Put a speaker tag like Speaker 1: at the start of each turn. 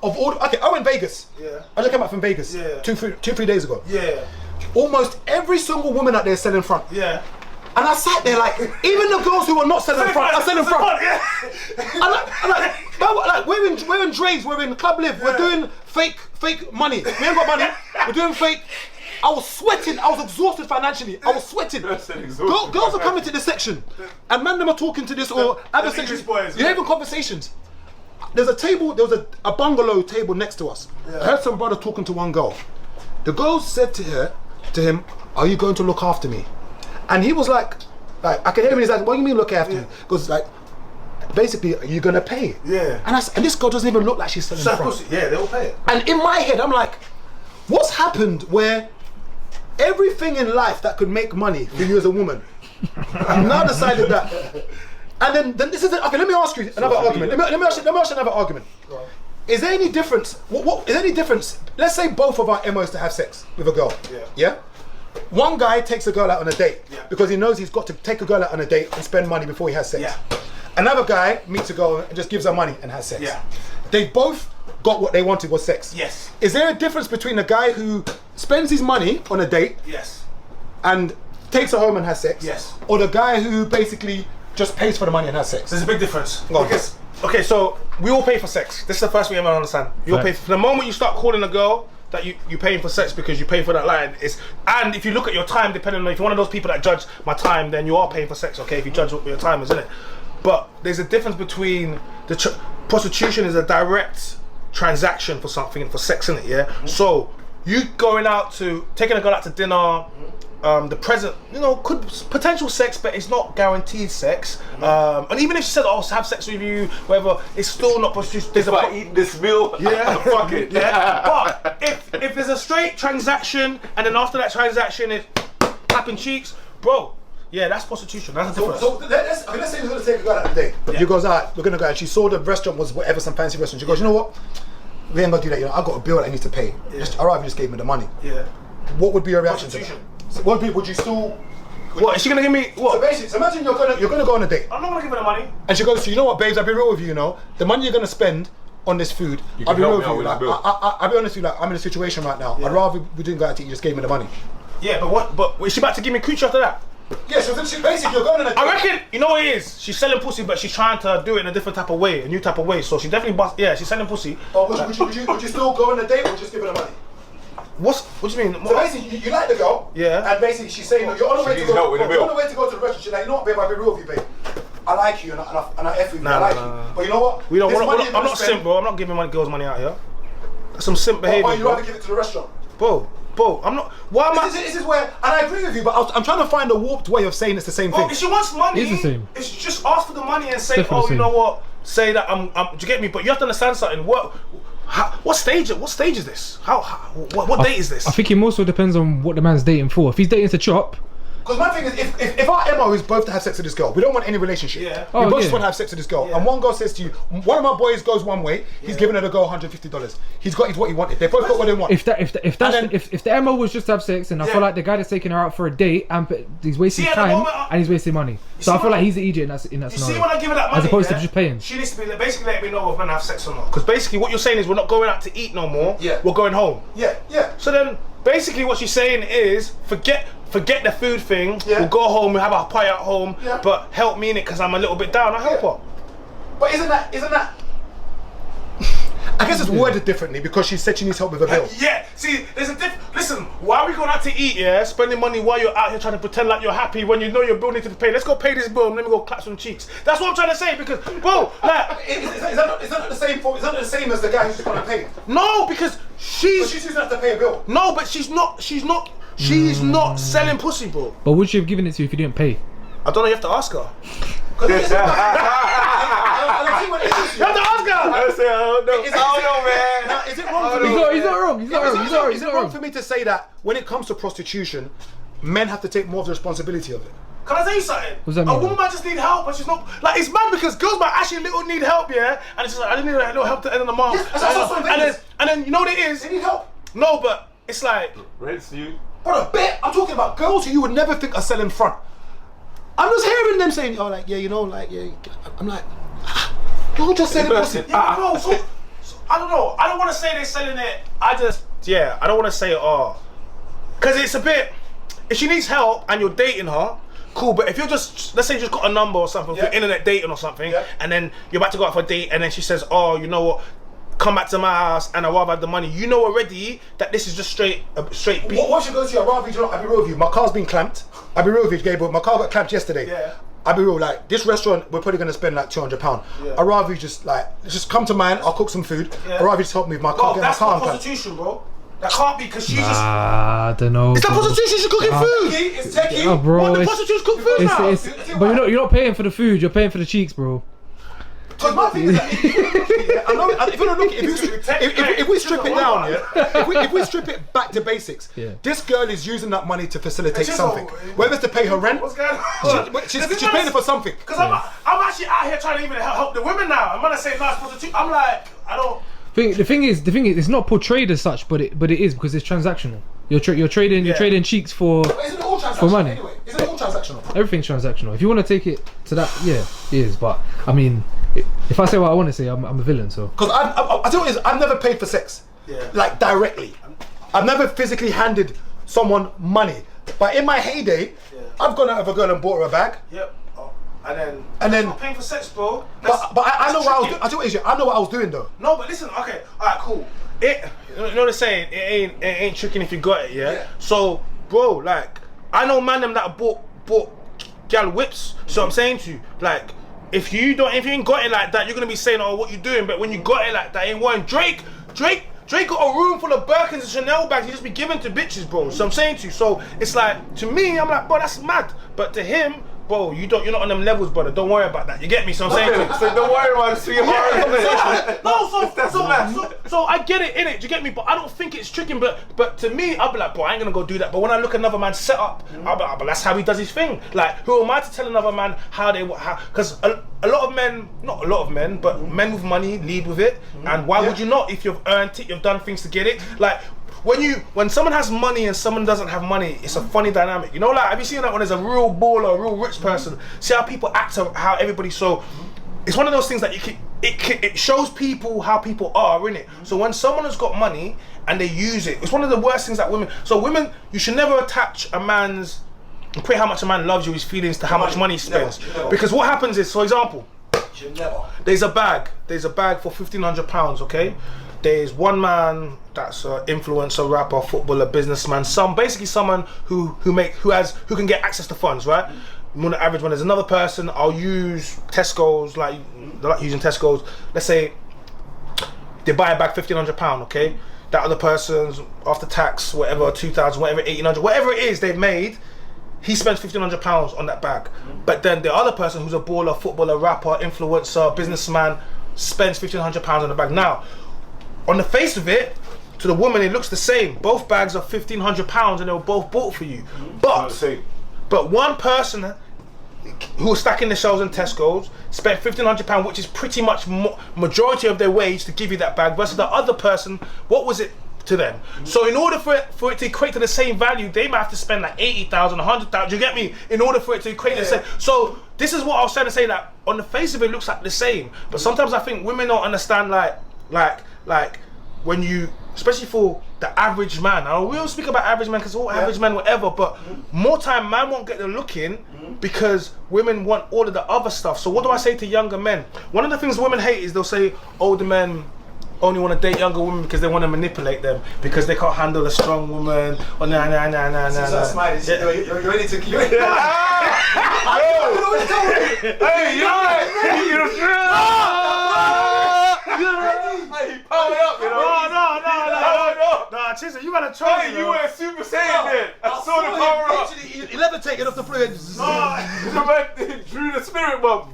Speaker 1: of all. Okay, I went Vegas.
Speaker 2: Yeah.
Speaker 1: I just came back from Vegas.
Speaker 2: Yeah.
Speaker 1: 3 days ago.
Speaker 2: Yeah.
Speaker 1: Almost every single woman out there is selling front.
Speaker 2: Yeah.
Speaker 1: And I sat there like, even the girls who are not selling front are selling front.
Speaker 2: Yeah.
Speaker 1: Like we're in Dre's, we're in Club Live, we're doing fake money. We ain't got money. We're doing fake. I was sweating. I was exhausted financially. I was sweating. Girls are coming to this section, and man, them are talking to this or other sections. You're having conversations. There's a table. There was a bungalow table next to us. Yeah. I heard some brother talking to one girl. The girl said to him, "Are you going to look after me?" And he was like I can hear him. He's like, "What do you mean look after me?" Because like, basically, are you gonna pay?
Speaker 2: Yeah.
Speaker 1: And this girl doesn't even look like she's selling front.
Speaker 2: Yeah, they'll pay it.
Speaker 1: And in my head, I'm like, what's happened where everything in life that could make money for you as a woman, you now decided that. And then this is okay. Let me ask you another argument. Let me ask you another argument. Is there any difference? What is there any difference? Let's say both of our MOs to have sex with a girl. Yeah. One guy takes a girl out on a date because he knows he's got to take a girl out on a date and spend money before he has sex. Yeah. Another guy meets a girl and just gives her money and has sex. Yeah. They both got what they wanted was sex.
Speaker 2: Yes.
Speaker 1: Is there a difference between a guy who spends his money on a date?
Speaker 2: Yes.
Speaker 1: And takes her home and has sex?
Speaker 2: Yes.
Speaker 1: Or the guy who basically just pays for the money and has sex?
Speaker 2: There's a big difference. Because, okay, so we all pay for sex. This is the first thing everyone understand. You all pay for the moment you start calling a girl that you're paying for sex because you pay for that line. And if you look at your time, depending on if you're one of those people that judge my time, then you are paying for sex, okay? If you judge what your time is, isn't it? But there's a difference between prostitution is a direct transaction for something and for sex, in it, yeah. So you going out to taking a girl out to dinner, the present, could potential sex, but it's not guaranteed sex. And even if she said, "Oh, have sex with you," whatever, it's still not prostitution. There's
Speaker 3: eating this meal.
Speaker 2: Yeah, fuck it. Yeah, but if there's a straight transaction and then after that transaction is clapping cheeks, bro. Yeah, that's prostitution. That's a difference.
Speaker 1: So let's say he's gonna take a girl out today. Yeah. She goes, "Alright, we're gonna go." And she saw the restaurant was whatever, some fancy restaurant. She goes, "You know what? We ain't gonna do that. I've got a bill that I need to pay. Yeah. I'd rather just gave me the money."
Speaker 2: Yeah.
Speaker 1: What would be your reaction to that? So would you still?
Speaker 2: What is she gonna give me? What?
Speaker 1: So basically, imagine you're gonna go on a date.
Speaker 2: I'm not gonna give her the money.
Speaker 1: And she goes, "You know what, babes? I'll be real with you. The money you're gonna spend on this food. I'll be real with you. Like, I'll be honest with you. Like, I'm in a situation right now. Yeah. I'd rather we didn't go out to eat. You just gave me the money."
Speaker 2: Yeah, but what? But is she about to give me coochie after that?
Speaker 1: Yeah, so basically you're going on a date.
Speaker 2: I reckon, you know what it is? She's selling pussy, but she's trying to do it in a different type of way, a new type of way. So she definitely she's selling pussy.
Speaker 1: Oh, would you still go on a date or just give her the money?
Speaker 2: What do you mean?
Speaker 1: So basically, you like the girl,
Speaker 2: yeah,
Speaker 1: and basically she's saying, "You're on the way to go. You're on the way to go to the restaurant." She's like, "You know what, babe? I'll be real with you, babe. I like you and I F with you. I like you. But you know what?
Speaker 2: I'm not simp, bro. I'm not giving girls money out here. That's some simp behavior.
Speaker 1: Why you rather give it to the restaurant,
Speaker 2: Bro, I'm not. Why am I?
Speaker 1: This is where, and I agree with you, but I'm trying to find a warped way of saying it's the same thing.
Speaker 2: If she wants money,
Speaker 4: it's the same.
Speaker 2: It's just ask for the money and say, "Oh, you know what? Say that I'm." Do you get me? But you have to understand something. What stage is this? What date is this?
Speaker 4: I think it also depends on what the man's dating for. If he's dating to chop.
Speaker 1: Because my thing is, if our MO is both to have sex with this girl, we don't want any relationship. Yeah. We both just want to have sex with this girl. Yeah. And one girl says to you, one of my boys goes one way, he's giving her the girl $150. He's got what he wanted. They both got what they want.
Speaker 4: If the MO was just to have sex, and I feel like the guy that's taking her out for a date, and he's wasting time and he's wasting money. So I feel like he's the idiot in that scenario.
Speaker 2: You see when I give her that money,
Speaker 4: as opposed to just paying.
Speaker 2: She needs to be basically letting me know if we're gonna have sex or not. Because basically what you're saying is we're not going out to eat no more. Yeah. We're going home.
Speaker 1: Yeah.
Speaker 2: So then basically what she's saying is forget the food thing. Yeah. We'll go home. We'll have our pie at home. Yeah. But help me in it because I'm a little bit down. I help her.
Speaker 1: But isn't that? I guess it's worded differently because she said she needs help with a bill.
Speaker 2: Yeah. See, there's a listen. Why are we going out to eat? Yeah, spending money while you're out here trying to pretend like you're happy when you know your bill needs to be paid. Let's go pay this bill and let me go clap some cheeks. That's what I'm trying to say because, bro, like,
Speaker 1: is that not the same? Is that not the same as the guy who's just gonna pay?
Speaker 2: No, because she's
Speaker 1: choosing not to pay a bill.
Speaker 2: No, but she's not selling pussy, bro.
Speaker 4: But would she have given it to you if you didn't pay?
Speaker 2: I don't know. You have to ask her.
Speaker 1: You have to ask
Speaker 2: her.
Speaker 3: I don't know, man.
Speaker 1: Now, is it wrong for me?
Speaker 4: He's not wrong.
Speaker 1: Is it wrong for me to say that when it comes to prostitution, men have to take more of the responsibility of it?
Speaker 2: Can I tell you something?
Speaker 4: What's that mean?
Speaker 2: A woman might just need help, but she's not. Like, it's mad because girls might actually need help, yeah? And it's just like, I didn't need a little help at the end of the month.
Speaker 1: Yes,
Speaker 2: and then, you know what it is?
Speaker 1: They need help.
Speaker 2: No, but it's like.
Speaker 3: Rents you.
Speaker 1: But a bit, I'm talking about girls who you would never think are selling front. I'm just hearing them saying, I'm like, I'm just selling pussy.
Speaker 2: Yeah, bro, so I don't know. I don't want to say they're selling it. I don't want to say because it's a bit. If she needs help and you're dating her, cool. But if you're just, let's say you just got a number or something, for internet dating or something, and then you're about to go out for a date, and then she says, oh, you know what? Come back to my house and I'd rather have the money. You know already that this is just straight beat.
Speaker 1: What she goes to you, I'll be real with you. My car's been clamped. I'll be real with you, Gabriel. My car got clamped yesterday.
Speaker 2: Yeah.
Speaker 1: I'll be real, like, this restaurant, we're probably gonna spend like £200. I'd rather you just come to mine, I'll cook some food. I'd rather you just help me with my car, get my
Speaker 2: That's
Speaker 1: car
Speaker 2: not prostitution, bro. That can't be, because she's just...
Speaker 4: I don't know.
Speaker 1: Is that prostitution? She's cooking food!
Speaker 2: It's techie.
Speaker 4: Oh, bro,
Speaker 2: What, the prostitutes cook food now?
Speaker 4: But you're not paying for the food. You're paying for the cheeks, bro.
Speaker 1: Because my thing is that if you look, if we strip it down, if we strip it back to basics, this girl is using that money to facilitate something. Whether it's to pay her rent,
Speaker 2: what's going on?
Speaker 1: she's paying for something.
Speaker 2: Because I'm actually out here trying to even help the women now. I'm gonna say nice prostitute. I'm like, I don't.
Speaker 4: The thing is, it's not portrayed as such, but it is, because it's transactional. You're trading cheeks for
Speaker 1: Isn't it all transactional
Speaker 4: for money.
Speaker 1: anyway? Isn't it all transactional?
Speaker 4: Everything's transactional. If you want to take it to that, yeah, it is. But I mean, if I say what I want to say, I'm a villain. So
Speaker 1: Because I tell you what it is, I've never paid for sex, like directly. I've never physically handed someone money, but in my heyday, I've gone out of a girl and bought her a bag.
Speaker 2: Yep. And
Speaker 1: then
Speaker 2: that's not paying for sex, bro.
Speaker 1: But I know what I was doing. I tell you what, I know what I was doing though.
Speaker 2: No, but listen, okay, alright, cool. You know the saying, it ain't tricking if you got it, yeah? So, bro, like, I know man them that bought gal whips. So I'm saying to you, like, if you ain't got it like that, you're gonna be saying, oh, what you doing? But when you got it like that, ain't one. Drake got a room full of Birkins and Chanel bags he just be giving to bitches, bro. So I'm saying to you, so it's like, to me, I'm like, bro, that's mad. But to him, bro, you're not on them levels, brother. Don't worry about that. You get me? So I'm saying to you.
Speaker 3: So don't worry about it, sweetheart.
Speaker 2: So I get it, innit? Do you get me? But I don't think it's tricking. But to me, I'll be like, bro, I ain't gonna go do that. But when I look at another man set up, I'll be like, but that's how he does his thing. Like, who am I to tell another man how? Because a lot of men, not a lot of men, but men with money lead with it. And why would you not? If you've earned it, you've done things to get it. Like, when someone has money and someone doesn't have money, it's a funny dynamic. You know, like, have you seen that when there's a real baller, a real rich person? See how people act, how everybody. So it's one of those things that it shows people how people are, innit? So when someone has got money and they use it, it's one of the worst things that women. So women, you should never attach a man's, equate how much a man loves you, his feelings, to how much money he spends. Because what happens is, for example, there's a bag for £1,500, okay? There's one man that's an influencer, rapper, footballer, businessman, basically someone who can get access to funds, right? On the average one, there's another person. I'll use Tesco's, like they like using Tesco's. Let's say they buy a bag £1,500, okay? That other person's after tax, whatever, 2,000, whatever, 1,800, whatever it is they've made. He spends £1,500 on that bag. But then the other person who's a baller, footballer, rapper, influencer, businessman spends £1,500 on the bag. Now, on the face of it, to the woman, it looks the same. Both bags are £1,500 and they were both bought for you. But one person who was stacking the shelves in Tesco's spent £1,500, which is pretty much majority of their wage to give you that bag, versus the other person, what was it to them? So in order for it to equate to the same value, they might have to spend like 80,000, 100,000. You get me? In order for it to equate to the same. So this is what I was trying to say. That on the face of it, looks like the same, but sometimes I think women don't understand like when you, especially for the average man. Now we don't speak about average men because all average men whatever, but more time man won't get the look in because women want all of the other stuff. So what do I say to younger men? One of the things women hate is they'll say older men only want to date younger women because they want to manipulate them because they can't handle a strong woman. Or nah.
Speaker 1: You're ready to keep it.
Speaker 3: Hey, you know
Speaker 2: Nah, Chisel, you gotta try.
Speaker 3: Hey, you went Super Saiyan then. I saw the power up.
Speaker 1: He levitated off the floor.
Speaker 3: The man drew the spirit bomb.